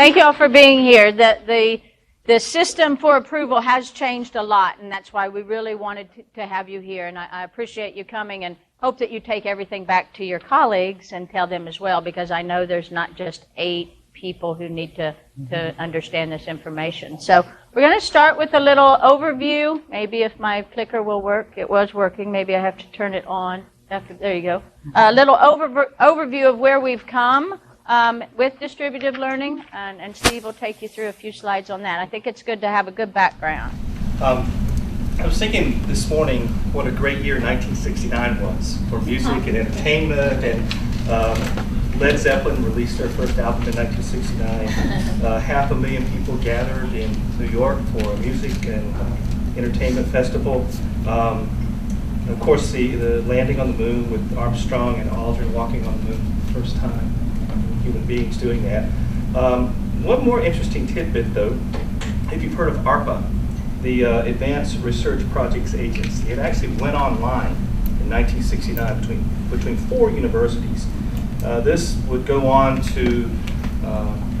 Thank you all for being here. The system for approval has changed a lot, and that's why we really wanted to have you here. And I appreciate you coming and hope that you take everything back to your colleagues and tell them as well, because I know there's not just 8 people who need to understand this information. So we're going to start with a little overview. Maybe if my clicker will work. It was working. Maybe I have to turn it on. There you go. A little overview of where we've come with distributed learning, and Steve will take you through a few slides on that. I think it's good to have a good background. I was thinking this morning what a great year 1969 was for music and entertainment, and Led Zeppelin released their first album in 1969. 500,000 people gathered in New York for a music and entertainment festival. Of course, the landing on the moon with Armstrong and Aldrin walking on the moon for the first time. Human beings doing that. One more interesting tidbit, though, if you've heard of ARPA, the Advanced Research Projects Agency, it actually went online in 1969 between 4 universities. This would go on to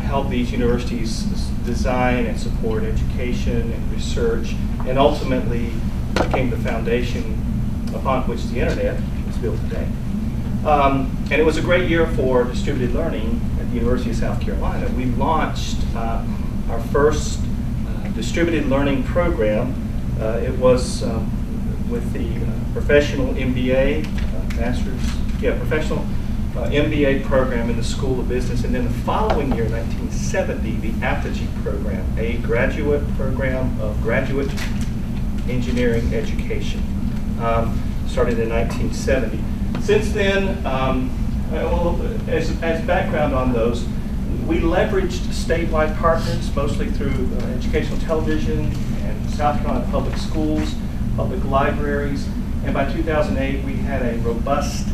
help these universities design and support education and research, and ultimately became the foundation upon which the internet is built today. And it was a great year for distributed learning at the University of South Carolina. We launched our first distributed learning program. It was with the professional MBA, professional MBA program in the School of Business. And then the following year, 1970, the Apogee program, a graduate program of graduate engineering education. Started in 1970. Since then, as background on those, we leveraged statewide partners, mostly through educational television and South Carolina public schools, public libraries, and by 2008 we had a robust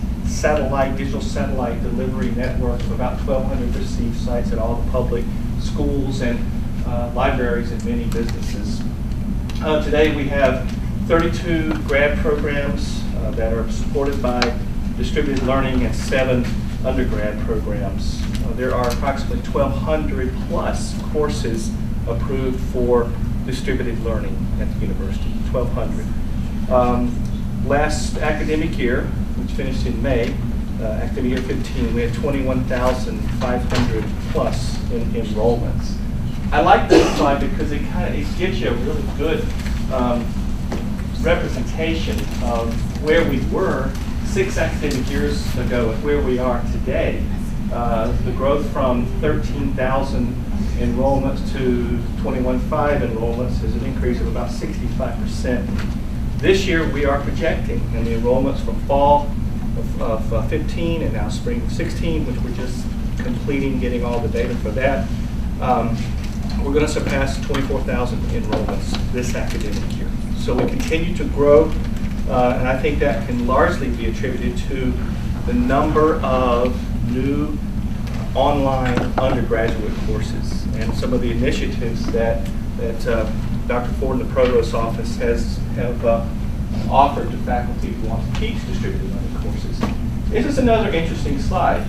digital satellite delivery network of about 1,200 receive sites at all the public schools and libraries and many businesses. Today we have 32 grad programs that are supported by distributed learning and 7 undergrad programs. There are approximately 1,200 plus courses approved for distributed learning at the university, 1,200. Last academic year, which finished in May, academic year 15, we had 21,500 plus in enrollments. I like this slide because it gives you a really good representation of where we were 6 academic years ago and where we are today. The growth from 13,000 enrollments to 21,500 enrollments is an increase of about 65%. This year we are projecting, and the enrollments from fall of 15 and now spring of 16, which we're just completing, getting all the data for that, we're going to surpass 24,000 enrollments this academic year. So we continue to grow, and I think that can largely be attributed to the number of new online undergraduate courses and some of the initiatives that Dr. Ford and the Provost's office have offered to faculty who want to teach distributed learning courses. This is another interesting slide.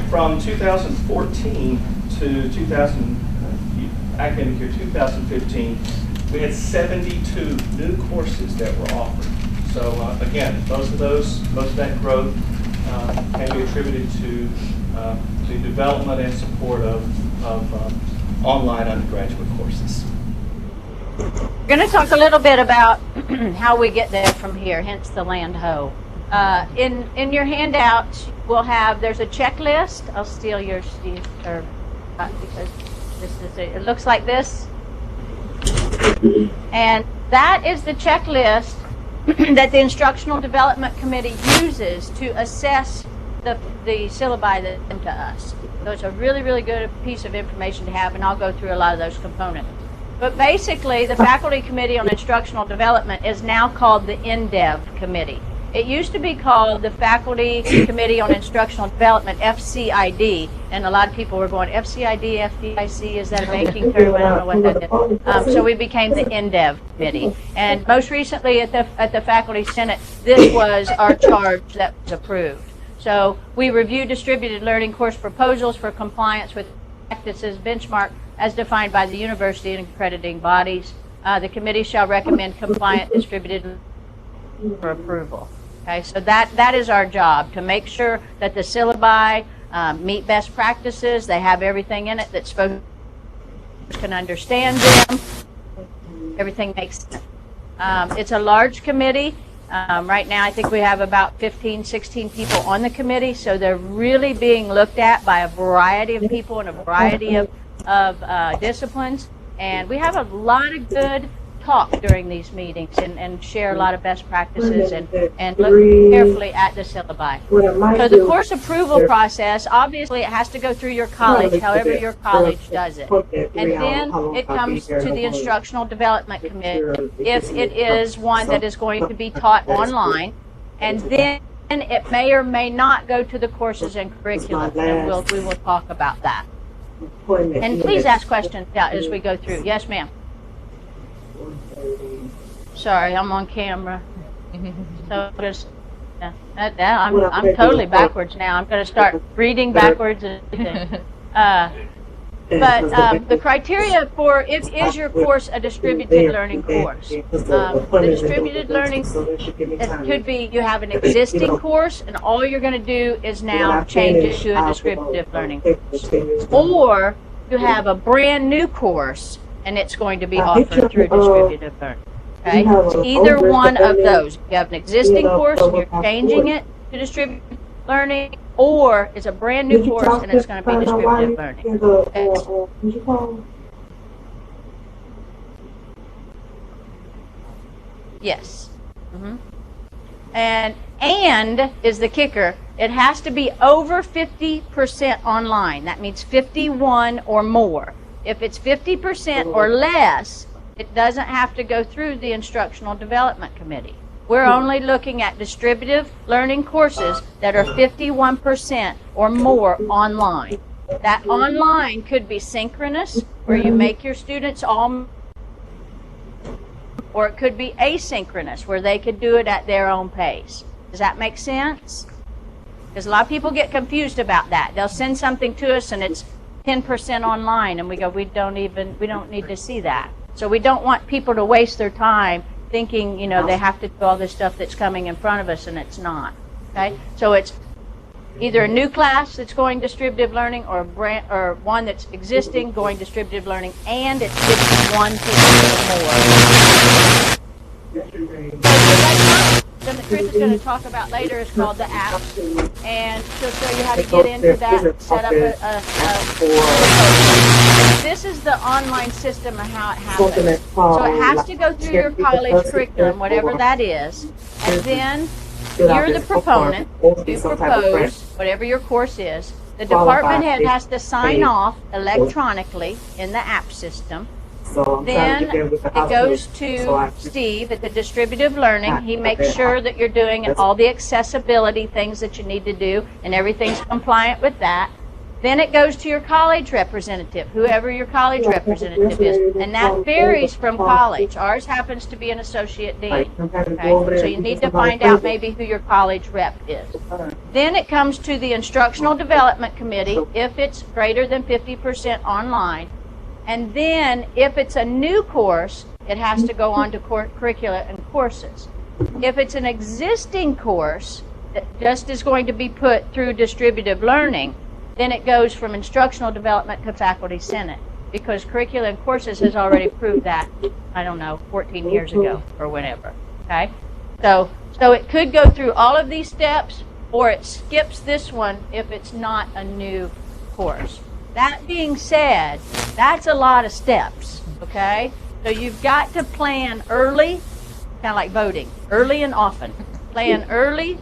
From 2014 to academic year 2015, we had 72 new courses that were offered. So again, most of that growth can be attributed to the development and support of online undergraduate courses. We're going to talk a little bit about how we get there from here, hence the land ho. In your handouts, there's a checklist. I'll steal yours, Steve, because it looks like this. And that is the checklist that the Instructional Development Committee uses to assess the syllabi that come to us. So it's a really, really good piece of information to have, and I'll go through a lot of those components. But basically, the Faculty Committee on Instructional Development is now called the InDepth Committee. It used to be called the Faculty Committee on Instructional Development, FCID, and a lot of people were going, FCID, FDIC, is that a banking term? I don't know what that is. So we became the InDev Committee. And most recently at the Faculty Senate, this was our charge that was approved. So we review distributed learning course proposals for compliance with practices benchmark as defined by the university and accrediting bodies. The committee shall recommend compliant distributed for approval. Okay, so that is our job, to make sure that the syllabi meet best practices. They have everything in it that folks can understand them. Everything makes sense. It's a large committee. Right now, I think we have about 15, 16 people on the committee, so they're really being looked at by a variety of people in a variety of disciplines. And we have a lot of good talk during these meetings and share a lot of best practices and look carefully at the syllabi. So the course approval process, obviously it has to go through your college, however your college does it. And then it comes to the Instructional Development Committee if it is one that is going to be taught online. And then it may or may not go to the courses and curriculum, and we will talk about that. And please ask questions as we go through. Yes, ma'am. Sorry, I'm on camera. So just, I'm totally backwards now. I'm going to start reading backwards. But the criteria for is your course a distributed learning course? The distributed learning, it could be you have an existing course and all you're going to do is now change it to a distributive learning course. Or you have a brand new course and it's going to be offered through distributive learning. Okay? Either one of those. You have an existing course and you're changing it to distributive learning, or it's a brand new course and it's going to be distributive learning. Okay. Yes. And is the kicker. It has to be over 50% online. That means 51 or more. If it's 50% or less, it doesn't have to go through the Instructional Development Committee. We're only looking at distributive learning courses that are 51% or more online. That online could be synchronous, where you make your students all, or it could be asynchronous, where they could do it at their own pace. Does that make sense? Because a lot of people get confused about that. They'll send something to us and it's 10% online, and we go, we don't need to see that. So we don't want people to waste their time thinking, you know, they have to do all this stuff that's coming in front of us, and it's not. Okay? So it's either a new class that's going distributive learning, or one that's existing going distributive learning, and it's 51 people or more. So the Chris is going to talk about later is called the app, and she'll show you how to get into that, set up this is the online system and how it happens. So it has to go through your college curriculum, whatever that is, and then you're the proponent, you propose whatever your course is. The department head has to sign off electronically in the app system. Then it goes to Steve at the distributive learning. He makes sure that you're doing all the accessibility things that you need to do, and everything's compliant with that. Then it goes to your college representative, whoever your college representative is, and that varies from college. Ours happens to be an associate dean. Okay? So you need to find out maybe who your college rep is. Then it comes to the Instructional Development Committee if it's greater than 50% online. And then, if it's a new course, it has to go on to curricula and courses. If it's an existing course that just is going to be put through distributive learning, then it goes from instructional development to faculty senate, because curricula and courses has already proved that, I don't know, 14 years ago or whenever. Okay? So it could go through all of these steps, or it skips this one if it's not a new course. That being said, that's a lot of steps, okay? So you've got to plan early, kind of like voting, early and often. Plan early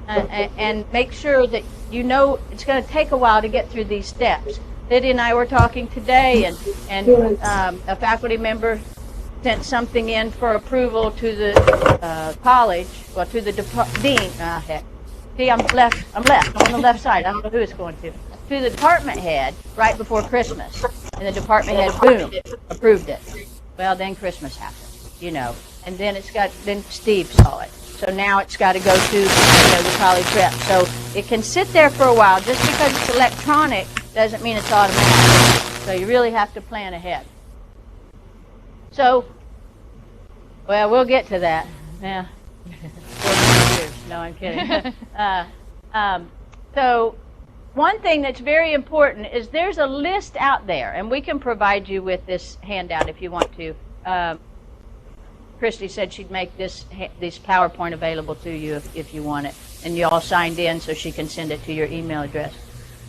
and make sure that you know it's going to take a while to get through these steps. Lydia and I were talking today, and a faculty member sent something in for approval to the college, well, to the dean. Heck. See, I'm on the left side. I don't know who it's going to the department head right before Christmas, and the department head, boom, approved it. Well, then Christmas happened, you know, and then then Steve saw it. So now it's got to go to the college rep. So it can sit there for a while. Just because it's electronic doesn't mean it's automatic. So you really have to plan ahead. So, well, we'll get to that. Yeah. 4 years. No, I'm kidding. So one thing that's very important is there's a list out there, and we can provide you with this handout if you want to. Christy said she'd make this PowerPoint available to you if you want it, and you all signed in so she can send it to your email address.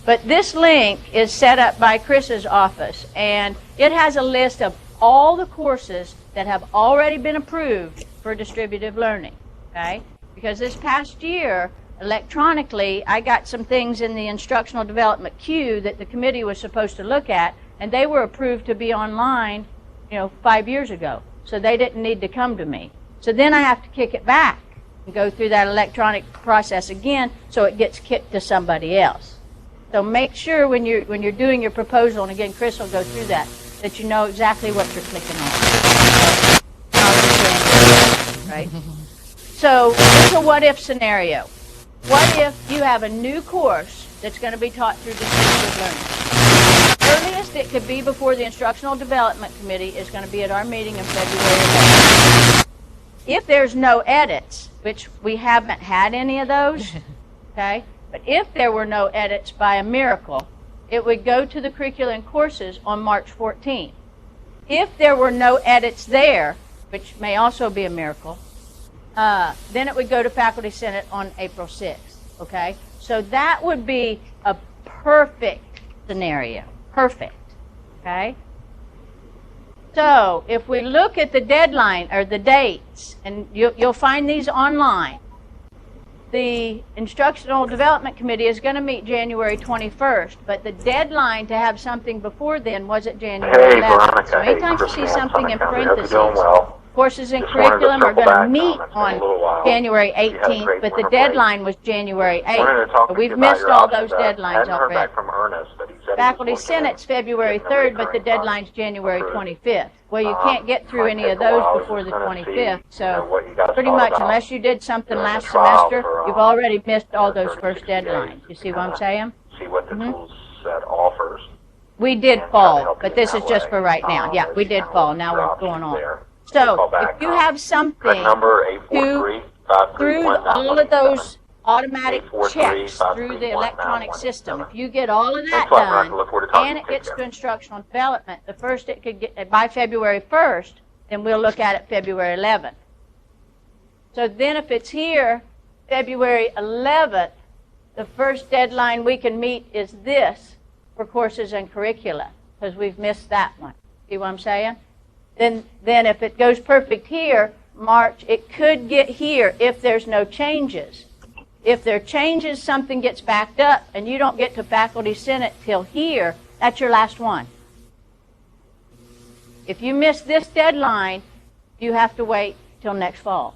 But this link is set up by Chris's office, and it has a list of all the courses that have already been approved for distributive learning, okay? Because this past year, electronically, I got some things in the instructional development queue that the committee was supposed to look at, and they were approved to be online, 5 years ago. So they didn't need to come to me. So then I have to kick it back and go through that electronic process again so it gets kicked to somebody else. So make sure when you're doing your proposal, and again, Chris will go through that you know exactly what you're clicking on. Right? So it's a what-if scenario. What if you have a new course that's going to be taught through distributed learning? Earliest it could be before the Instructional Development Committee is going to be at our meeting in February 11th. If there's no edits, which we haven't had any of those, okay, but if there were no edits by a miracle, it would go to the curriculum and courses on March 14th. If there were no edits there, which may also be a miracle, then it would go to Faculty Senate on April 6th, okay? So that would be a perfect scenario. Perfect, okay? So if we look at the deadline or the dates, and you'll find these online, the Instructional Development Committee is going to meet January 21st, but the deadline to have something before then was at January 11th. So anytime you see something in parentheses, courses and curriculum are going to meet on January 18th, but the deadline was January 8th. So we've missed all those deadlines already. Faculty Senate's February 3rd, but the deadline's January 25th. Well, you can't get through any of those before the 25th, so pretty much unless you did something last semester, you've already missed all those first deadlines. You see what I'm saying? See what the tool set offers. We did fall, but this is just for right now. Yeah, we did fall. Now we're going on. So if you have something through all of those automatic checks through the electronic system, if you get all of that done and it gets to instructional development, the first it could get by February 1st, then we'll look at it February 11th. So then if it's here February 11th, the first deadline we can meet is this for courses and curricula, because we've missed that one. See what I'm saying? Then if it goes perfect here, March, it could get here if there's no changes. If there are changes, something gets backed up, and you don't get to Faculty Senate till here, that's your last one. If you miss this deadline, you have to wait till next fall.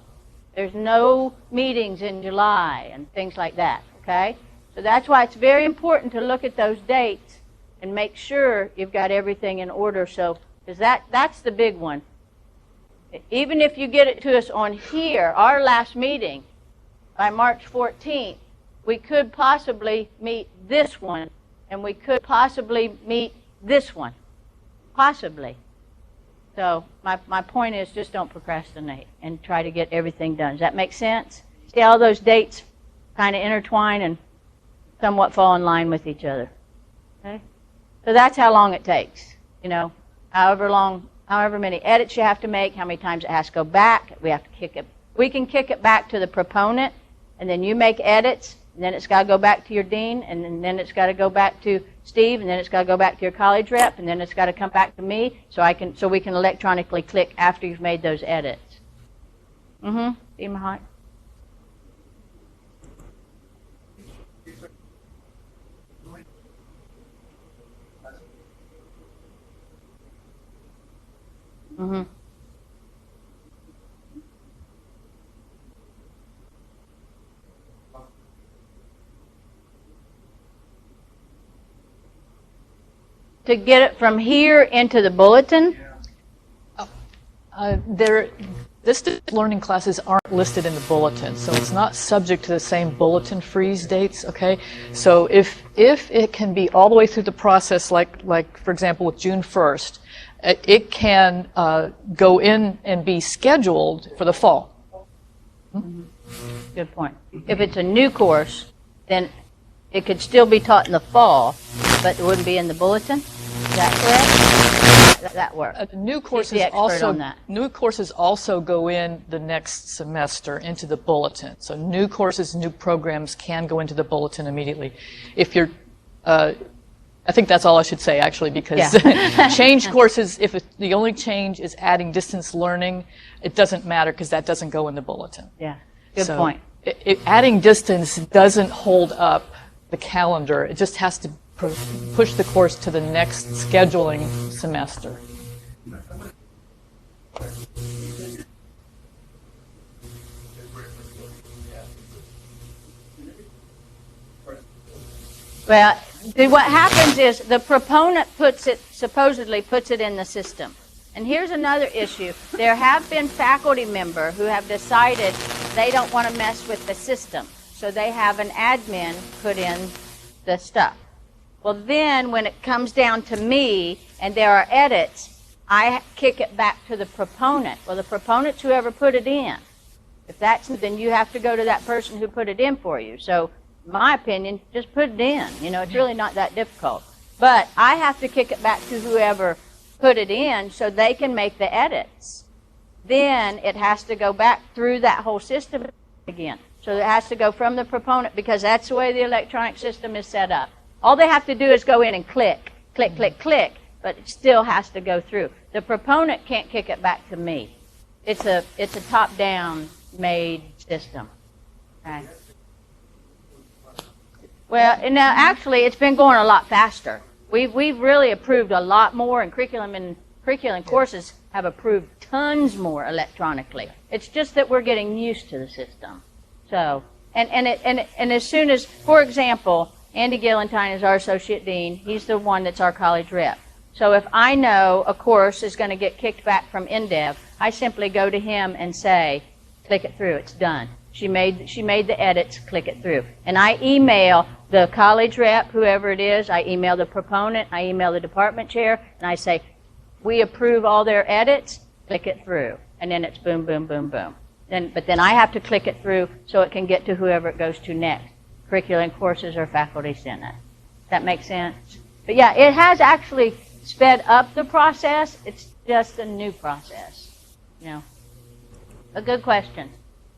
There's no meetings in July and things like that, okay? So that's why it's very important to look at those dates and make sure you've got everything in order. So, because that's the big one. Even if you get it to us on here, our last meeting, by March 14th, we could possibly meet this one, and we could possibly meet this one. Possibly. So my point is just don't procrastinate and try to get everything done. Does that make sense? See all those dates kind of intertwine and somewhat fall in line with each other. Okay? So that's how long it takes. However many edits you have to make, how many times it has to go back. We have to kick it. We can kick it back to the proponent, and then you make edits, and then it's got to go back to your dean, and then it's got to go back to Steve, and then it's got to go back to your college rep, and then it's got to come back to me, so we can electronically click after you've made those edits. See my heart? To get it from here into the bulletin? Distance learning classes aren't listed in the bulletin, so it's not subject to the same bulletin freeze dates, okay? So if it can be all the way through the process, like for example with June 1st, it can go in and be scheduled for the fall. Good point. If it's a new course, then it could still be taught in the fall, but it wouldn't be in the bulletin? Is that correct? That works. New He's the expert on that. New courses also go in the next semester into the bulletin. So new courses, new programs can go into the bulletin immediately. If you're, I think that's all I should say actually, because change courses, if the only change is adding distance learning, it doesn't matter because that doesn't go in the bulletin. Yeah, good point. Adding distance doesn't hold up the calendar. It just has to push the course to the next scheduling semester. Well, what happens is the proponent supposedly puts it in the system. And here's another issue. There have been faculty members who have decided they don't want to mess with the system. So they have an admin put in the stuff. Well, then when it comes down to me and there are edits, I kick it back to the proponent. Well, the proponent's whoever put it in. If that's, then you have to go to that person who put it in for you. So, in my opinion, just put it in. You know, it's really not that difficult. But I have to kick it back to whoever put it in so they can make the edits. Then it has to go back through that whole system again. So it has to go from the proponent because that's the way the electronic system is set up. All they have to do is go in and click, click, click, click, but it still has to go through. The proponent can't kick it back to me. It's a top-down made system. Okay. Well, and now actually it's been going a lot faster. We've really approved a lot more, and curriculum courses have approved tons more electronically. It's just that we're getting used to the system. So, and as soon as, for example, Andy Gillentine is our associate dean. He's the one that's our college rep. So if I know a course is going to get kicked back from InDepth, I simply go to him and say, click it through, it's done. She made the edits, click it through. And I email the college rep, whoever it is, I email the proponent, I email the department chair, and I say, we approve all their edits, click it through. And then it's boom, boom, boom, boom. But then I have to click it through so it can get to whoever it goes to next. Curriculum courses or faculty senate. Does that make sense? But yeah, it has actually sped up the process. It's just a new process. You know, a good question.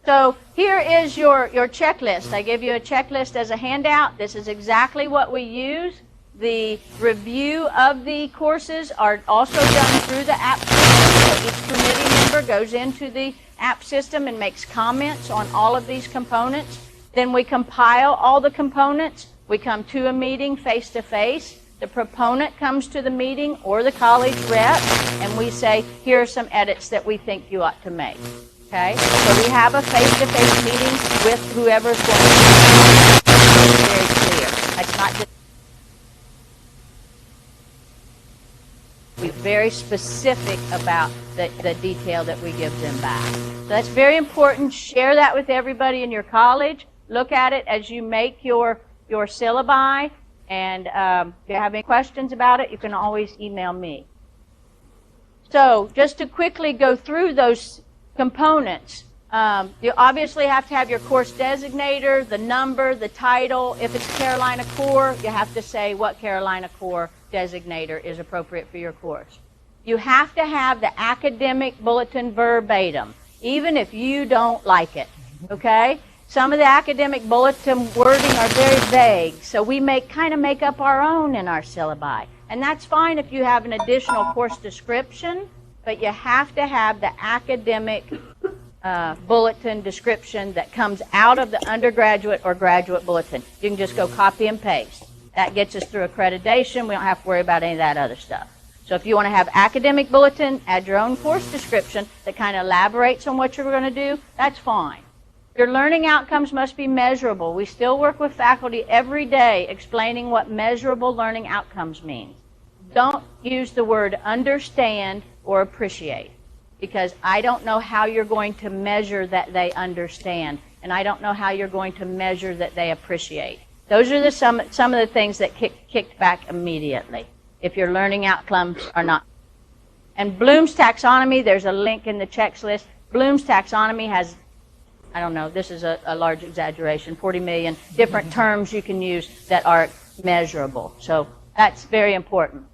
So here is your checklist. I give you a checklist as a handout. This is exactly what we use. The review of the courses are also done through the app system. So each committee member goes into the app system and makes comments on all of these components. Then we compile all the components. We come to a meeting face-to-face. The proponent comes to the meeting or the college rep, and we say, here are some edits that we think you ought to make. Okay? So we have a face-to-face meeting with whoever's going to be very clear. It's not just we're very specific about the detail that we give them back. So that's very important. Share that with everybody in your college. Look at it as you make your syllabi, and if you have any questions about it, you can always email me. So just to quickly go through those components, you obviously have to have your course designator, the number, the title. If it's Carolina Core, you have to say what Carolina Core designator is appropriate for your course. You have to have the academic bulletin verbatim, even if you don't like it, okay? Some of the academic bulletin wording are very vague, so we kind of make up our own in our syllabi. And that's fine if you have an additional course description, but you have to have the academic bulletin description that comes out of the undergraduate or graduate bulletin. You can just go copy and paste. That gets us through accreditation. We don't have to worry about any of that other stuff. So if you want to have academic bulletin, add your own course description that kind of elaborates on what you're going to do, that's fine. Your learning outcomes must be measurable. We still work with faculty every day explaining what measurable learning outcomes means. Don't use the word understand or appreciate. because I don't know how you're going to measure that they understand, and I don't know how you're going to measure that they appreciate. Those are some of the things that kicked back immediately, if your learning outcomes are not. And Bloom's taxonomy, there's a link in the checklist. Bloom's taxonomy has, I don't know, this is a large exaggeration, 40 million different terms you can use that are measurable. So that's very important.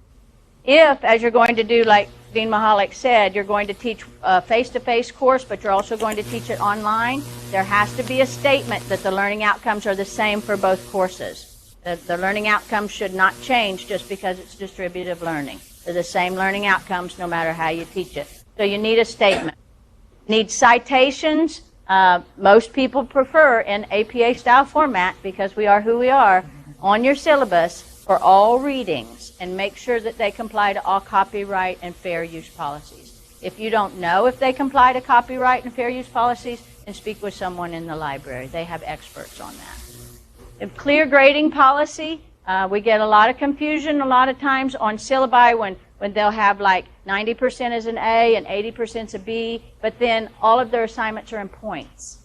If, as you're going to do, like Dean Mahalik said, you're going to teach a face-to-face course, but you're also going to teach it online, there has to be a statement that the learning outcomes are the same for both courses. The learning outcomes should not change just because it's distributive learning. They're the same learning outcomes no matter how you teach it. So you need a statement. Need citations. Most people prefer in APA-style format, because we are who we are, on your syllabus for all readings, and make sure that they comply to all copyright and fair use policies. If you don't know if they comply to copyright and fair use policies, then speak with someone in the library. They have experts on that. A clear grading policy. We get a lot of confusion a lot of times on syllabi when they'll have like 90% is an A and 80% is a B, but then all of their assignments are in points.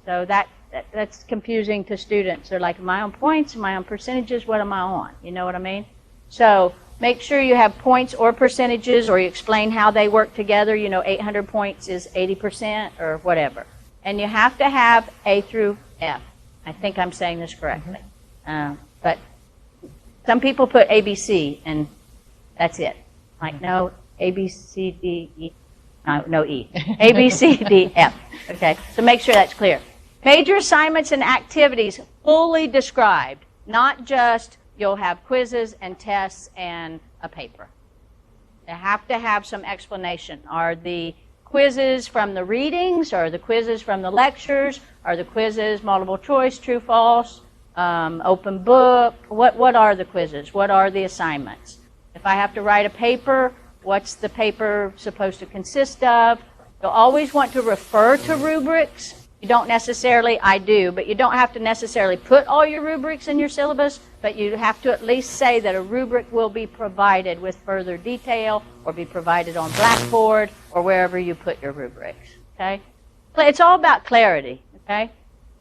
So that's confusing to students. They're like, am I on points? Am I on percentages? What am I on? You know what I mean? So make sure you have points or percentages, or you explain how they work together. 800 points is 80% or whatever. And you have to have A through F. I think I'm saying this correctly. But some people put ABC, and that's it. Like, no, A, B, C, D, E. No E. A, B, C, D, F. Okay, so make sure that's clear. Major assignments and activities fully described, not just you'll have quizzes and tests and a paper. They have to have some explanation. Are the quizzes from the readings, or the quizzes from the lectures, are the quizzes multiple choice, true, false, open book? What are the quizzes? What are the assignments? If I have to write a paper, what's the paper supposed to consist of? You'll always want to refer to rubrics. You don't necessarily, I do, but you don't have to necessarily put all your rubrics in your syllabus, but you have to at least say that a rubric will be provided with further detail, or be provided on Blackboard, or wherever you put your rubrics, okay? It's all about clarity, okay?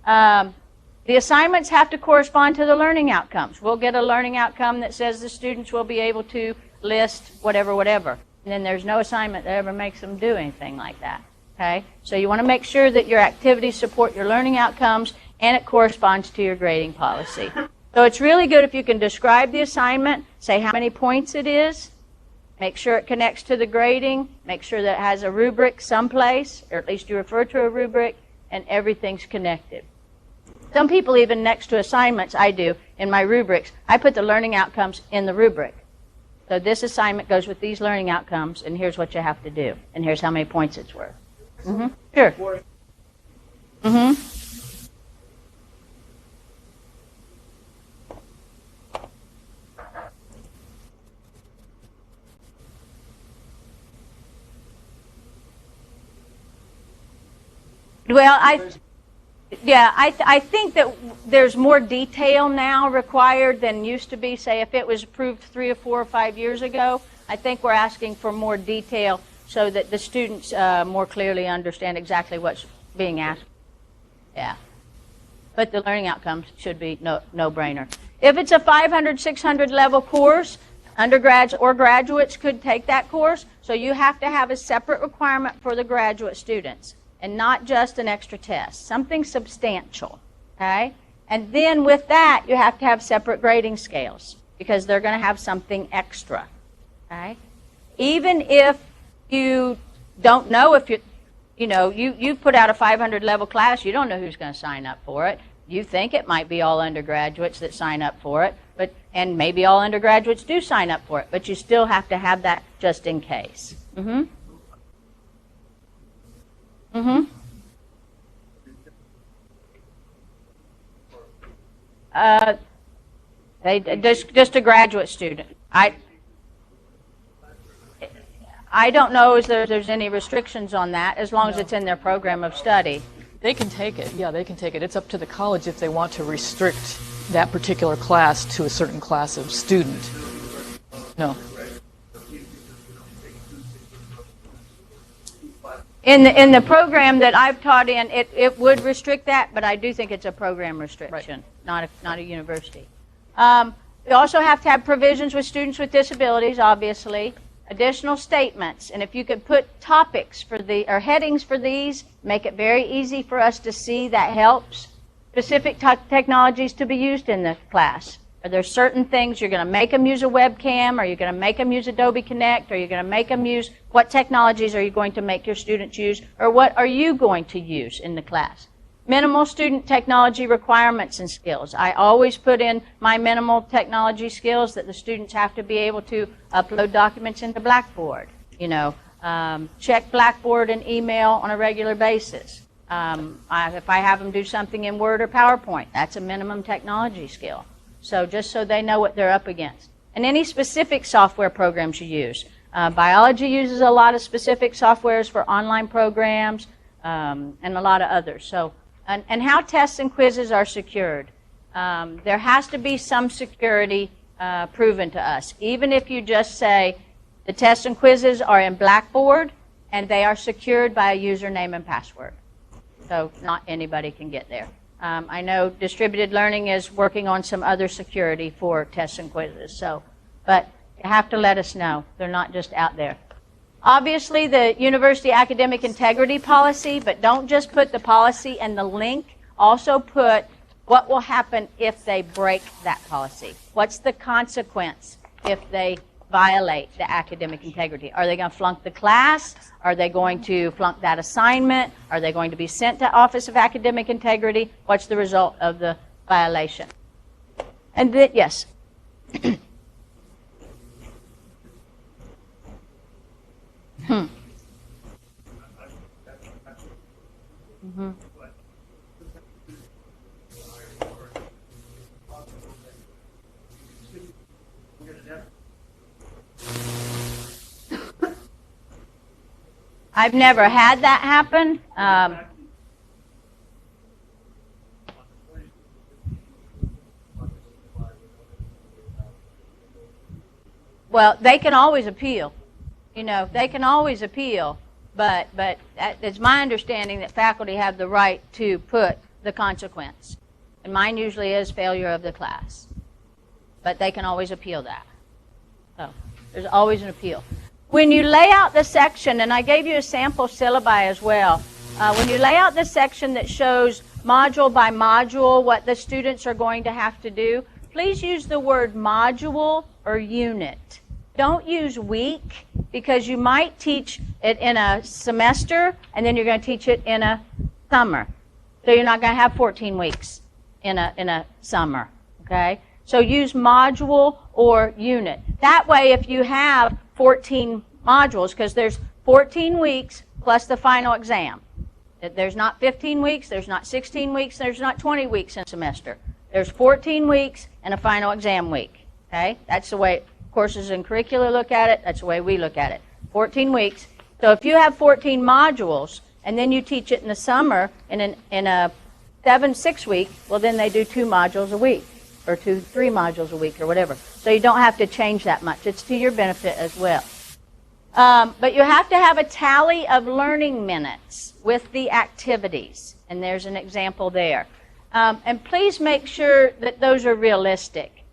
The assignments have to correspond to the learning outcomes. We'll get a learning outcome that says the students will be able to list whatever, whatever. And then there's no assignment that ever makes them do anything like that. Okay? So you want to make sure that your activities support your learning outcomes and it corresponds to your grading policy. So it's really good if you can describe the assignment, say how many points it is, make sure it connects to the grading, make sure that it has a rubric someplace, or at least you refer to a rubric, and everything's connected. Some people even next to assignments, I do, in my rubrics, I put the learning outcomes in the rubric. So this assignment goes with these learning outcomes, and here's what you have to do, and here's how many points it's worth. Mm-hmm. Sure. Mm-hmm. Well, I think that there's more detail now required than used to be. Say, if it was approved 3 or 4 or 5 years ago, I think we're asking for more detail so that the students more clearly understand exactly what's being asked. Yeah. But the learning outcomes should be no-brainer. If it's a 500, 600 level course, undergrads or graduates could take that course, so you have to have a separate requirement for the graduate students, and not just an extra test, something substantial, okay? And then with that, you have to have separate grading scales, because they're going to have something extra, okay? Even if you don't know if you put out a 500 level class, you don't know who's going to sign up for it. You think it might be all undergraduates that sign up for it, and maybe all undergraduates do sign up for it, but you still have to have that just in case. Mm-hmm. Mm-hmm. Just a graduate student. I don't know if there's any restrictions on that, as long as it's in their program of study. They can take it. Yeah, they can take it. It's up to the college if they want to restrict that particular class to a certain class of student. No. In the program that I've taught in, it would restrict that, but I do think it's a program restriction, not a university. We also have to have provisions with students with disabilities, obviously. Additional statements, and if you could put topics for or headings for these, make it very easy for us to see, that helps. Specific technologies to be used in the class. Are there certain things you're going to make them use a webcam? Are you going to make them use Adobe Connect? Are you going to make them use, what technologies are you going to make your students use? Or what are you going to use in the class? Minimal student technology requirements and skills. I always put in my minimal technology skills that the students have to be able to upload documents into Blackboard. You know, check Blackboard and email on a regular basis. If I have them do something in Word or PowerPoint, that's a minimum technology skill. So just so they know what they're up against. And any specific software programs you use. Biology uses a lot of specific softwares for online programs and a lot of others. So. And how tests and quizzes are secured. There has to be some security proven to us. Even if you just say the tests and quizzes are in Blackboard and they are secured by a username and password. So not anybody can get there. I know distributed learning is working on some other security for tests and quizzes. So, but you have to let us know. They're not just out there. Obviously, the university academic integrity policy, but don't just put the policy and the link. Also put what will happen if they break that policy. What's the consequence if they violate the academic integrity? Are they going to flunk the class? Are they going to flunk that assignment? Are they going to be sent to Office of Academic Integrity? What's the result of the violation? And then, yes. Mm-hmm. I've never had that happen. Well, they can always appeal. You know, they can always appeal, but it's my understanding that faculty have the right to put the consequence. And mine usually is failure of the class. But they can always appeal that. So there's always an appeal. When you lay out the section, and I gave you a sample syllabi as well, when you lay out the section that shows module by module what the students are going to have to do, please use the word module or unit. Don't use week, because you might teach it in a semester and then you're going to teach it in a summer. So you're not going to have 14 weeks in a summer, okay? So use module or unit. That way, if you have 14 modules, because there's 14 weeks plus the final exam. There's not 15 weeks, there's not 16 weeks, there's not 20 weeks in a semester. There's 14 weeks and a final exam week, okay? That's the way courses and curricula look at it. That's the way we look at it. 14 weeks. So if you have 14 modules and then you teach it in the summer in a 6 week, well, then they do 2 modules a week or 3 modules a week or whatever. So you don't have to change that much. It's to your benefit as well. But you have to have a tally of learning minutes with the activities. And there's an example there. And please make sure that those are realistic.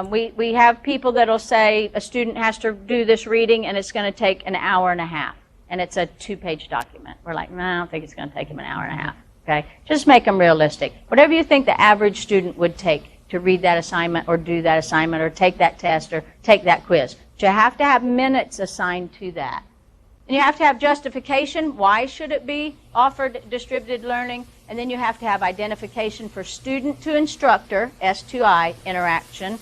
We have people that will say a student has to do this reading and it's going to take an hour and a half. And it's a 2-page document. We're like, no, I don't think it's going to take them an hour and a half. Okay? Just make them realistic. Whatever you think the average student would take to read that assignment or do that assignment or take that test or take that quiz. But you have to have minutes assigned to that. And you have to have justification. Why should it be offered distributed learning? And then you have to have identification for student to instructor, S2I, interaction,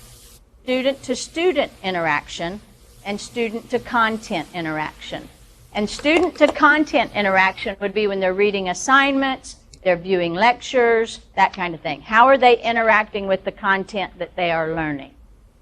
student to student interaction, and student to content interaction. And student to content interaction would be when they're reading assignments, they're viewing lectures, that kind of thing. How are they interacting with the content that they are learning?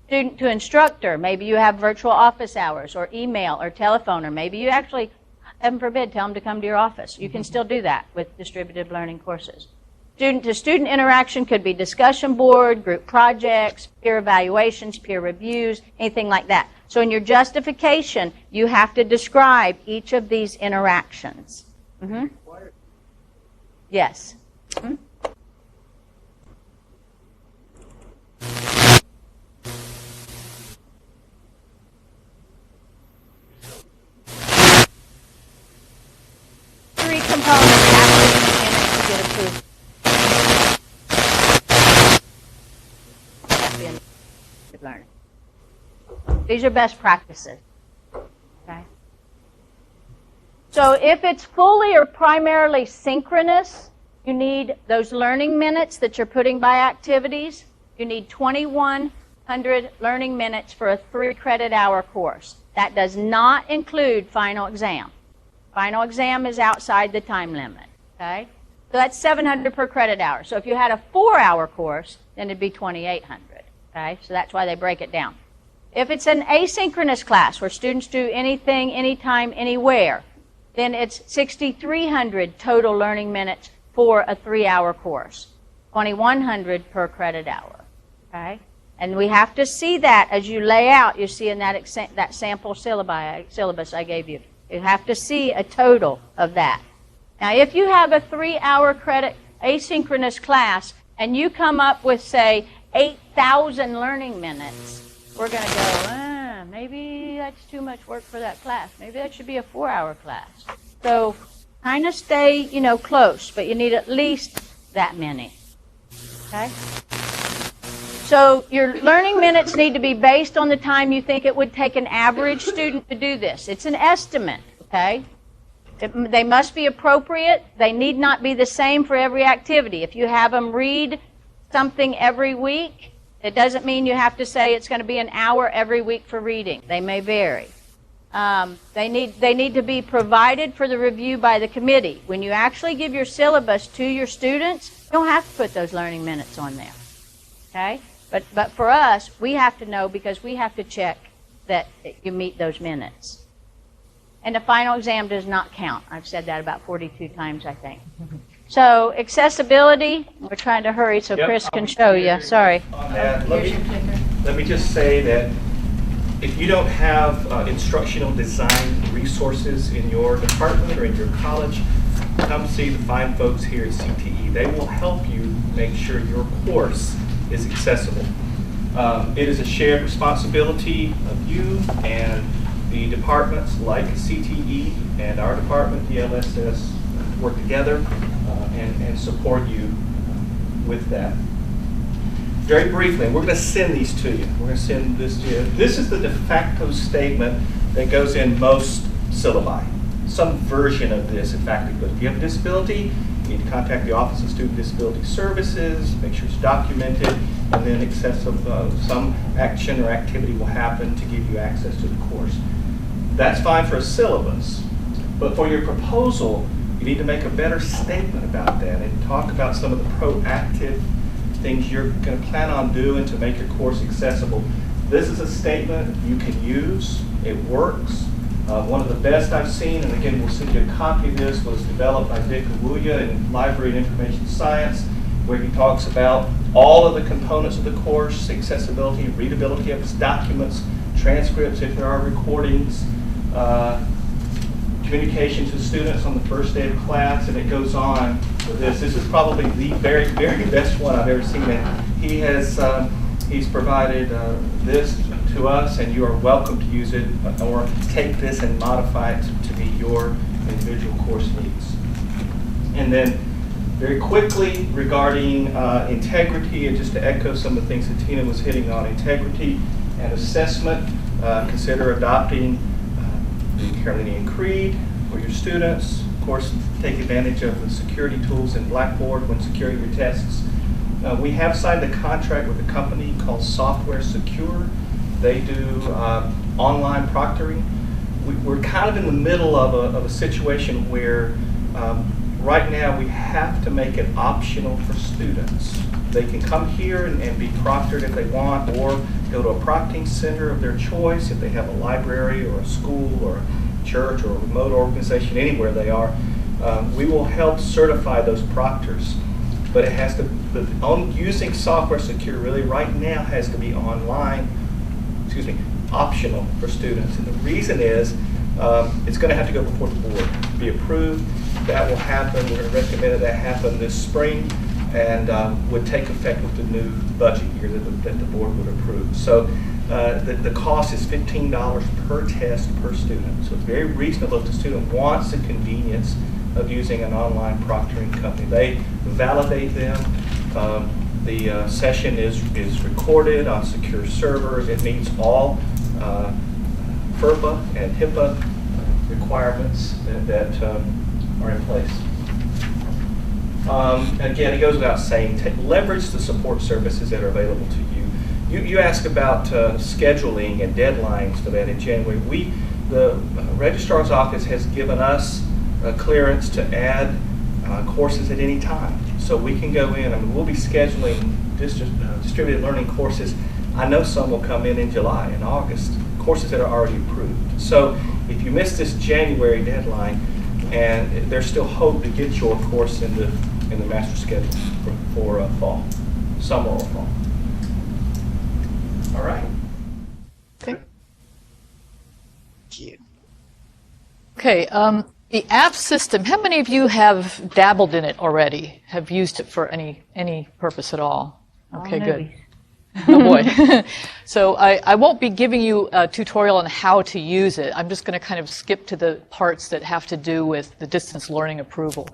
Student to instructor, maybe you have virtual office hours or email or telephone, or maybe you actually, heaven forbid, tell them to come to your office. You can still do that with distributed learning courses. Student to student interaction could be discussion board, group projects, peer evaluations, peer reviews, anything like that. So in your justification, you have to describe each of these interactions. Mm-hmm. Yes. Mhm. 3 components after the minutes to get approved. That being good learning. These are best practices. Okay. So if it's fully or primarily synchronous, you need those learning minutes that you're putting by activities. You need 2,100 learning minutes for a 3-credit-hour course. That does not include final exam. Final exam is outside the time limit. Okay? So that's 700 per credit hour. So if you had a 4-hour course, then it'd be 2,800. Okay? So that's why they break it down. If it's an asynchronous class where students do anything, anytime, anywhere, then it's 6,300 total learning minutes for a 3-hour course, 2,100 per credit hour. Okay? And we have to see that as you lay out, you see in that sample syllabus I gave you. You have to see a total of that. Now, if you have a 3-hour credit asynchronous class and you come up with, say, 8,000 learning minutes, we're going to go, maybe that's too much work for that class. Maybe that should be a 4-hour class. So kind of stay, close, but you need at least that many. Okay? So your learning minutes need to be based on the time you think it would take an average student to do this. It's an estimate, okay? They must be appropriate. They need not be the same for every activity. If you have them read something every week, it doesn't mean you have to say it's going to be an hour every week for reading. They may vary. They need to be provided for the review by the committee. When you actually give your syllabus to your students, you don't have to put those learning minutes on there. Okay? But for us, we have to know because we have to check that you meet those minutes. And the final exam does not count. I've said that about 42 times, I think. So accessibility, we're trying to hurry so Chris can show you. Sorry. On that, let me just say that if you don't have instructional design resources in your department or in your college, come see the fine folks here at CTE. They will help you make sure your course is accessible. It is a shared responsibility of you and the departments like CTE and our department, the LSS, to work together and support you with that. Very briefly, we're going to send these to you. We're going to send this to you. This is the de facto statement that goes in most syllabi. Some version of this, in fact, but if you have a disability, you need to contact the Office of Student Disability Services, make sure it's documented, and then some action or activity will happen to give you access to the course. That's fine for a syllabus, but for your proposal, you need to make a better statement about that and talk about some of the proactive things you're going to plan on doing to make your course accessible. This is a statement you can use. It works. One of the best I've seen, and again, we'll send you a copy of this, was developed by Dick Awuya in Library and Information Science, where he talks about all of the components of the course, accessibility, readability of its documents, transcripts if there are recordings, communication to students on the first day of class, and it goes on with this. This is probably the very, very best one I've ever seen. And he has he's provided this to us, and you are welcome to use it or take this and modify it to meet your individual course needs. And then very quickly regarding integrity, and just to echo some of the things that Tina was hitting on, integrity and assessment, consider adopting the Carolinian Creed for your students. Of course, take advantage of the security tools in Blackboard when securing your tests. We have signed a contract with a company called Software Secure. They do online proctoring. We're kind of in the middle of a situation where right now we have to make it optional for students. They can come here and be proctored if they want, or go to a proctoring center of their choice if they have a library or a school or a church or a remote organization, anywhere they are. We will help certify those proctors. But it has to, using Software Secure really right now has to be online, optional for students. And the reason is it's going to have to go before the board, be approved. That will happen. We're recommending that happen this spring, and would take effect with the new budget year that the board would approve. So the cost is $15 per test per student. So it's very reasonable if the student wants the convenience of using an online proctoring company. They validate them. The session is recorded on secure servers. It meets all FERPA and HIPAA requirements that are in place. Again, it goes without saying, leverage the support services that are available to you. You asked about scheduling and deadlines for that in January. The registrar's office has given us clearance to add courses at any time. So we can go in, I mean, we'll be scheduling distributed learning courses. I know some will come in July and August, courses that are already approved. So if you miss this January deadline, and there's still hope to get your course in the master schedule for fall, summer or fall. All right. Okay. Okay. The app system. How many of you have dabbled in it already? Have used it for any purpose at all? Okay, good. Oh boy. So I won't be giving you a tutorial on how to use it. I'm just going to kind of skip to the parts that have to do with the distance learning approval.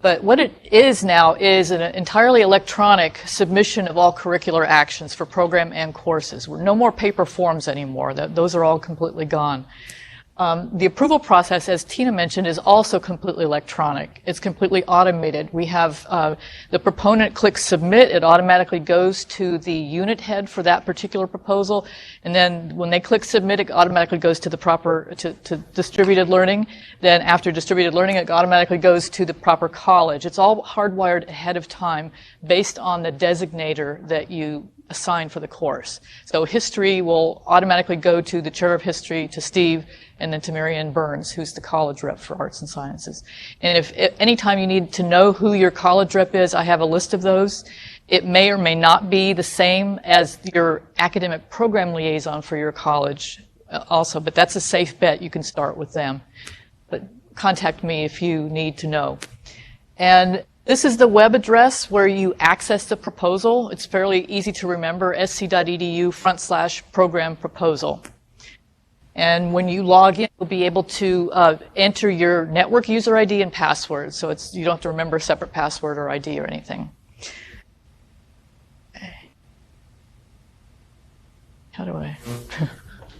But what it is now is an entirely electronic submission of all curricular actions for program and courses. No more paper forms anymore. Those are all completely gone. The approval process, as Tina mentioned, is also completely electronic. It's completely automated. We have the proponent clicks submit. It automatically goes to the unit head for that particular proposal. And then when they click submit, it automatically goes to the proper, to distributed learning. Then after distributed learning, it automatically goes to the proper college. It's all hardwired ahead of time based on the designator that you assign for the course. So history will automatically go to the chair of history, to Steve, and then to Marianne Burns, who's the college rep for arts and sciences. And if anytime you need to know who your college rep is, I have a list of those. It may or may not be the same as your academic program liaison for your college also, but that's a safe bet. You can start with them. But contact me if you need to know. And this is the web address where you access the proposal. It's fairly easy to remember, sc.edu/program proposal. And when you log in, you'll be able to enter your network user ID and password. So you don't have to remember a separate password or ID or anything. How do I?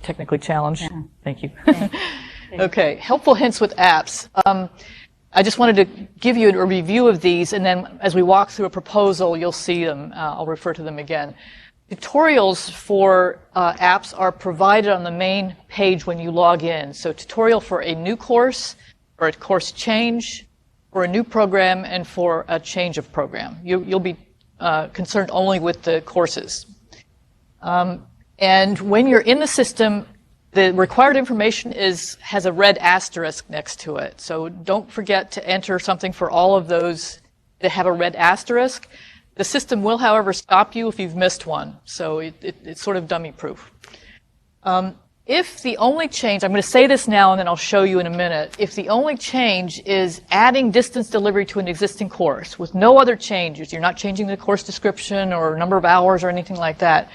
Technically challenged. Yeah. Thank you. Okay, helpful hints with apps. I just wanted to give you a review of these, and then as we walk through a proposal, you'll see them. I'll refer to them again. Tutorials for apps are provided on the main page when you log in. So tutorial for a new course, or a course change, for a new program, and for a change of program. You'll be concerned only with the courses. And when you're in the system, the required information has a red asterisk next to it. So don't forget to enter something for all of those that have a red asterisk. The system will, however, stop you if you've missed one. So it's sort of dummy proof. If the only change, I'm going to say this now and then I'll show you in a minute. If the only change is adding distance delivery to an existing course with no other changes, you're not changing the course description or number of hours or anything like that,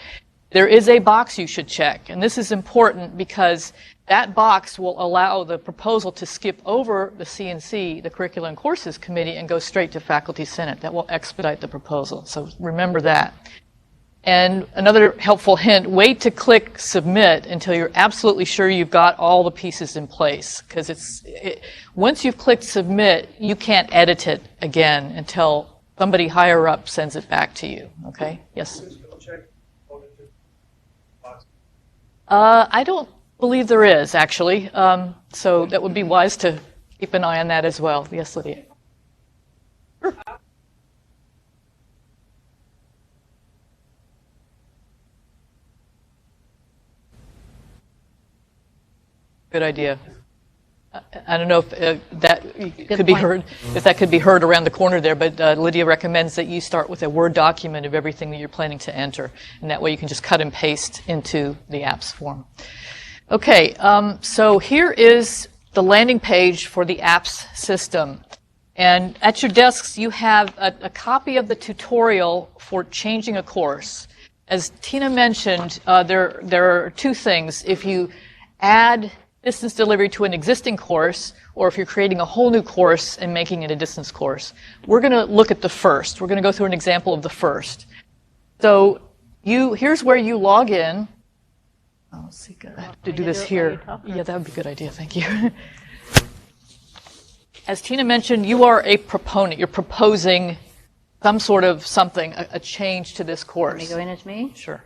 there is a box you should check, and this is important because that box will allow the proposal to skip over the C&C, the Curriculum and Courses Committee, and go straight to Faculty Senate. That will expedite the proposal, so remember that. And another helpful hint, wait to click Submit until you're absolutely sure you've got all the pieces in place, because once you've clicked Submit, you can't edit it again until somebody higher up sends it back to you, okay? Yes? I don't believe there is, actually. So that would be wise to keep an eye on that as well. Yes, Lydia. Sure. Good idea. I don't know if that could be heard, if that could be heard around the corner there, but Lydia recommends that you start with a Word document of everything that you're planning to enter, and that way you can just cut and paste into the apps form. Okay, so here is the landing page for the apps system. And at your desks, you have a copy of the tutorial for changing a course. As Tina mentioned, there are two things. If you add distance delivery to an existing course, or if you're creating a whole new course and making it a distance course. We're going to look at the first. We're going to go through an example of the first. So here's where you log in. Oh, let's see, I have to do this here. Yeah, that would be a good idea. Thank you. As Tina mentioned, you are a proponent. You're proposing some sort of something, a change to this course. Let me go in as me. Sure.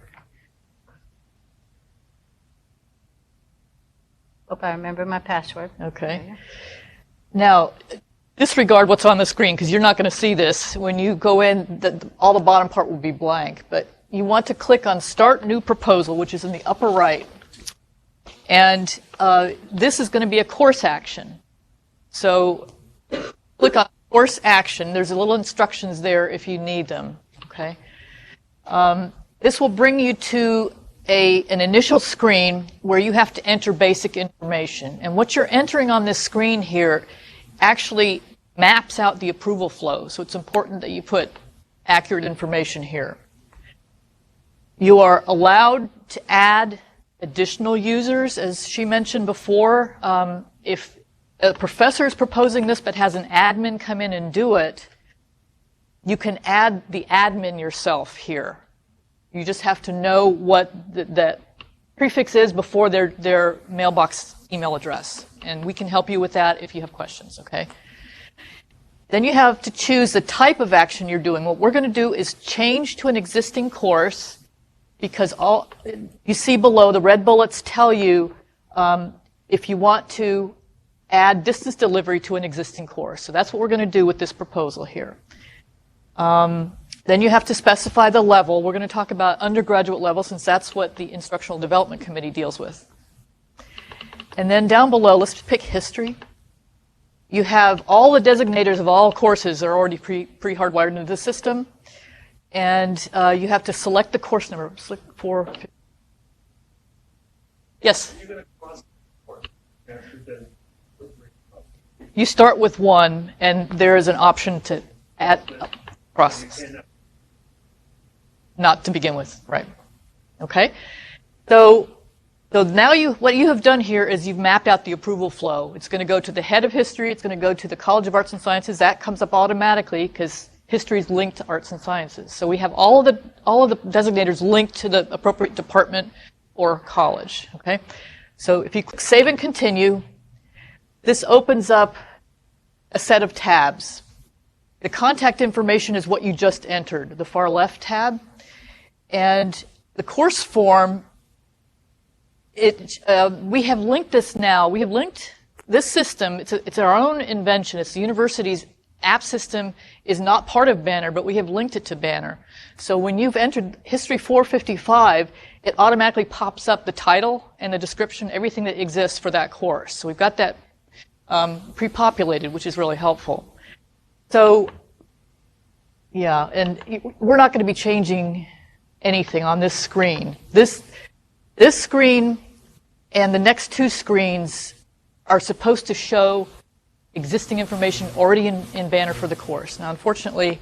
Hope I remember my password. Okay. Now, disregard what's on the screen because you're not going to see this. When you go in, all the bottom part will be blank. But you want to click on Start New Proposal, which is in the upper right. And this is going to be a course action. So click on Course Action. There's a little instructions there if you need them. Okay. This will bring you to an initial screen where you have to enter basic information. And what you're entering on this screen here actually maps out the approval flow. So it's important that you put accurate information here. You are allowed to add additional users, as she mentioned before. If a professor is proposing this but has an admin come in and do it, you can add the admin yourself here. You just have to know what that prefix is before their mailbox email address. And we can help you with that if you have questions, okay? Then you have to choose the type of action you're doing. What we're going to do is change to an existing course because all you see below, the red bullets tell you if you want to add distance delivery to an existing course. So that's what we're going to do with this proposal here. Then you have to specify the level. We're going to talk about undergraduate level since that's what the Instructional Development Committee deals with. And then down below, let's pick history. You have all the designators of all courses that are already pre-hardwired into the system. And you have to select the course number. Select 4. Yes? You start with 1, and there is an option to add process. Not to begin with, right? Okay. So now what you have done here is you've mapped out the approval flow. It's going to go to the head of history. It's going to go to the College of Arts and Sciences. That comes up automatically because history is linked to arts and sciences. So we have all of the designators linked to the appropriate department or college. Okay. So if you click Save and Continue, this opens up a set of tabs. The contact information is what you just entered, the far left tab. And the course form, we have linked this now. We have linked this system. It's our own invention. It's the university's app system is not part of Banner, but we have linked it to Banner. So when you've entered History 455, it automatically pops up the title and the description, everything that exists for that course. So we've got that pre-populated, which is really helpful. So, yeah, and we're not going to be changing anything on this screen. This screen and the next 2 screens are supposed to show existing information already in Banner for the course. Now, unfortunately,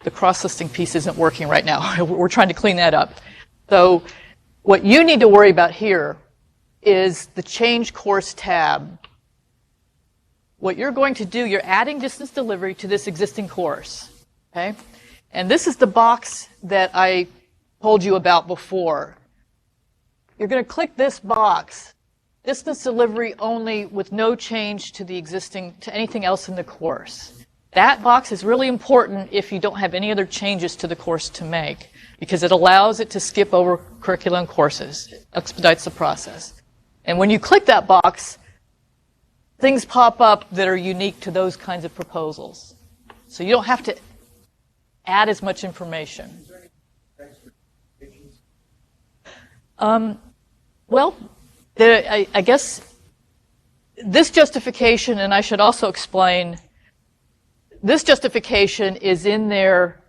the cross-listing piece isn't working right now. We're trying to clean that up. So what you need to worry about here is the Change Course tab. What you're going to do, you're adding distance delivery to this existing course. Okay? And this is the box that I told you about before. You're going to click this box, distance delivery only with no change to anything else in the course. That box is really important if you don't have any other changes to the course to make because it allows it to skip over curriculum courses. It expedites the process. And when you click that box, things pop up that are unique to those kinds of proposals. So you don't have to add as much information. Well, I guess this justification, and I should also explain, this justification is in there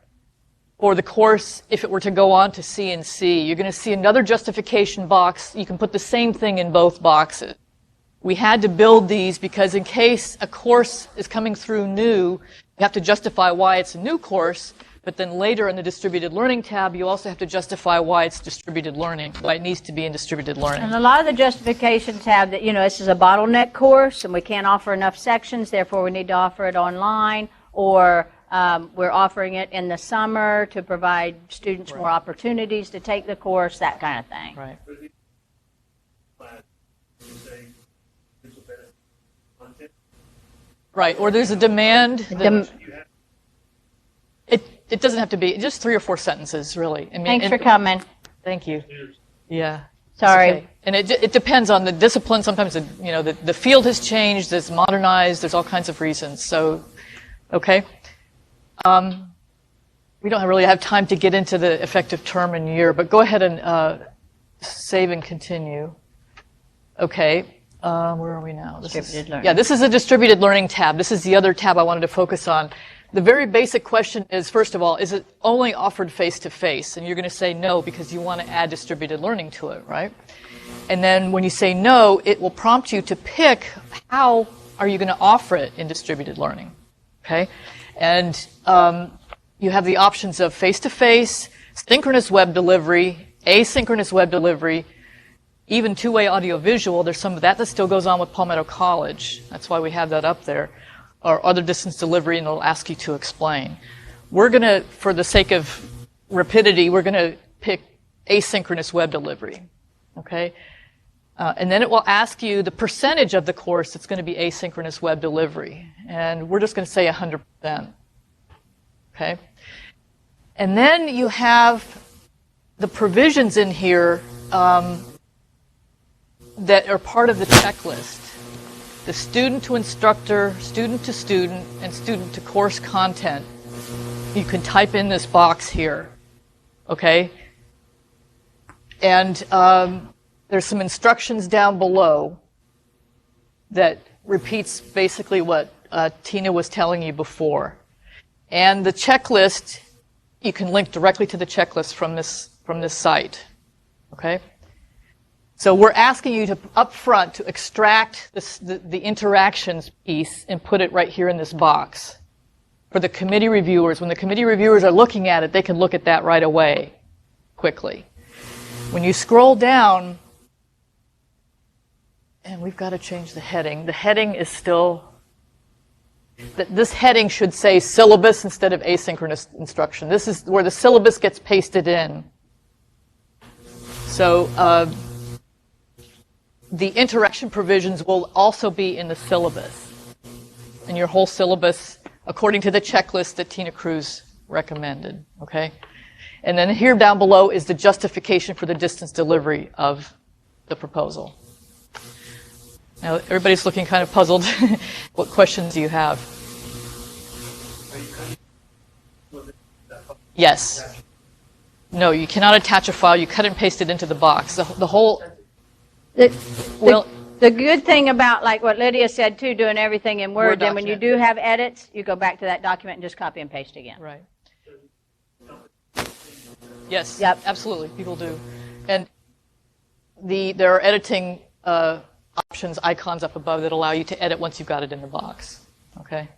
for the course if it were to go on to C&C. You're going to see another justification box. You can put the same thing in both boxes. We had to build these because in case a course is coming through new, you have to justify why it's a new course, but then later in the distributed learning tab, you also have to justify why it's distributed learning, why it needs to be in distributed learning. And a lot of the justifications have that, this is a bottleneck course and we can't offer enough sections, therefore we need to offer it online, or we're offering it in the summer to provide students more opportunities to take the course, that kind of thing. Right. Right, or there's a demand. It doesn't have to be just 3 or 4 sentences, really. I mean, Thanks for coming. Thank you. Yeah. Sorry. Okay. And it depends on the discipline. Sometimes the field has changed. It's modernized. There's all kinds of reasons. So, okay. We don't really have time to get into the effective term and year, but go ahead and save and continue. Okay. Where are we now? Distributed learning. Yeah, this is a distributed learning tab. This is the other tab I wanted to focus on. The very basic question is, first of all, is it only offered face-to-face? And you're going to say no because you want to add distributed learning to it, right? And then when you say no, it will prompt you to pick how are you going to offer it in distributed learning, okay? And you have the options of face-to-face, synchronous web delivery, asynchronous web delivery, even two-way audio-visual. There's some of that still goes on with Palmetto College. That's why we have that up there. Or other distance delivery, and it'll ask you to explain. We're going to, for the sake of rapidity, we're going to pick asynchronous web delivery, okay? And then it will ask you the percentage of the course that's going to be asynchronous web delivery. And we're just going to say 100%, okay? And then you have the provisions in here that are part of the checklist. The student to instructor, student to student, and student to course content. You can type in this box here, okay? And there's some instructions down below that repeats basically what Tina was telling you before. And the checklist, you can link directly to the checklist from this site, okay? So we're asking you to, up front, to extract the interactions piece and put it right here in this box. For the committee reviewers, when the committee reviewers are looking at it, they can look at that right away, quickly. When you scroll down, and we've got to change the heading. The heading is still, this heading should say syllabus instead of asynchronous instruction. This is where the syllabus gets pasted in. So, the interaction provisions will also be in the syllabus, and your whole syllabus according to the checklist that Tina Cruz recommended, okay? And then here down below is the justification for the distance delivery of the proposal. Now, everybody's looking kind of puzzled. What questions do you have? Yes. No, you cannot attach a file. You cut and paste it into the box. The whole... The good thing about, like what Lydia said too, doing everything in Word, then when you do have edits, you go back to that document and just copy and paste again. Right. Yes, Yep. Absolutely, people do. And there are editing options, icons up above that allow you to edit once you've got it in the box, okay?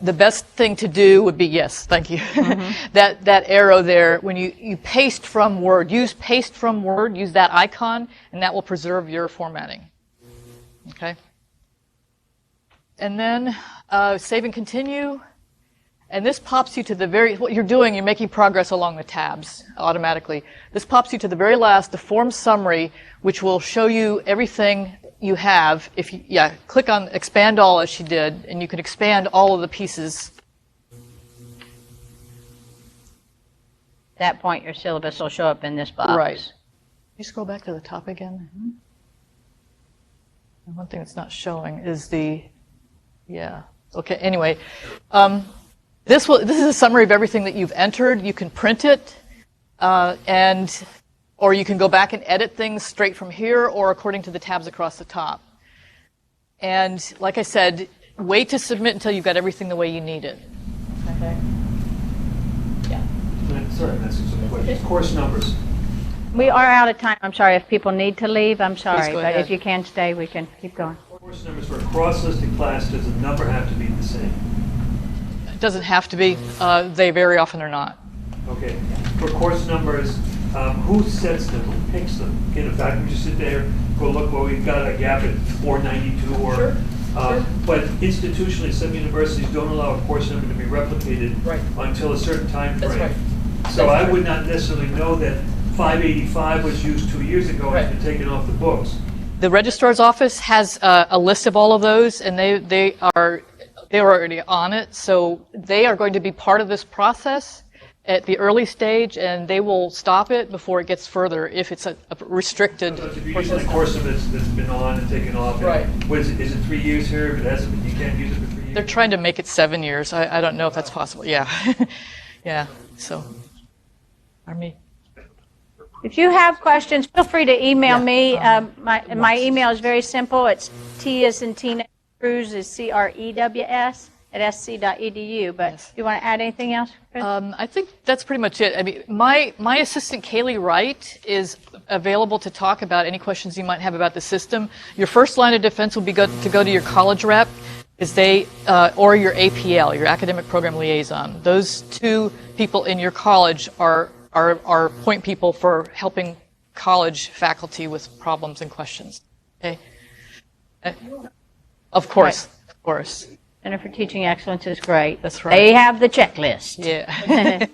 The best thing to do would be, yes, thank you, that arrow there, when you paste from Word, use paste from Word, use that icon, and that will preserve your formatting, okay? And then save and continue, and this pops you to the what you're doing, you're making progress along the tabs automatically. This pops you to the very last, the form summary, which will show you everything you have. If you, click on expand all as she did, and you can expand all of the pieces. At that point, your syllabus will show up in this box. Right. You scroll back to the top again. And one thing that's not showing is okay, anyway. This is a summary of everything that you've entered. You can print it, or you can go back and edit things straight from here or according to the tabs across the top. And like I said, wait to submit until you've got everything the way you need it. Okay? Yeah. Sorry, that's just a question. Course numbers. We are out of time. I'm sorry. If people need to leave, I'm sorry. go But ahead. if you can stay, we can keep going. Course numbers for a cross-listed class, does the number have to be the same? It doesn't have to be. They very often are not. Okay. For course numbers, who sets them? Who picks them? Again, if I can just sit there, go look, well, we've got a gap at 492 or... Sure. But institutionally, some universities don't allow a course number to be replicated until a certain time frame. That's right. So That's I would not necessarily know that 585 was used 2 years ago and has been taken off the books. The registrar's office has a list of all of those, and they're already on it. So they are going to be part of this process at the early stage, and they will stop it before it gets further if it's a restricted. So if you're using a course number that's been on and taken off, Right. Is it 3 years here? If it hasn't been, you can't use it for 3 years? They're trying to make it 7 years. I don't know if that's possible. Yeah, yeah. So, me. If you have questions, feel free to email me. My email is very simple. It's T as in Tina, Crews is CREWS at sc.edu. But Yes. do you want to add anything else, Chris? I think that's pretty much it. I mean, my assistant Kaylee Wright is available to talk about any questions you might have about the system. Your first line of defense will be to go to your college rep, is or your APL, your academic program liaison. Those two people in your college are point people for helping college faculty with problems and questions. Okay. Of course, Right. of course. Center for Teaching Excellence is great. That's right. They have the checklist. Yeah.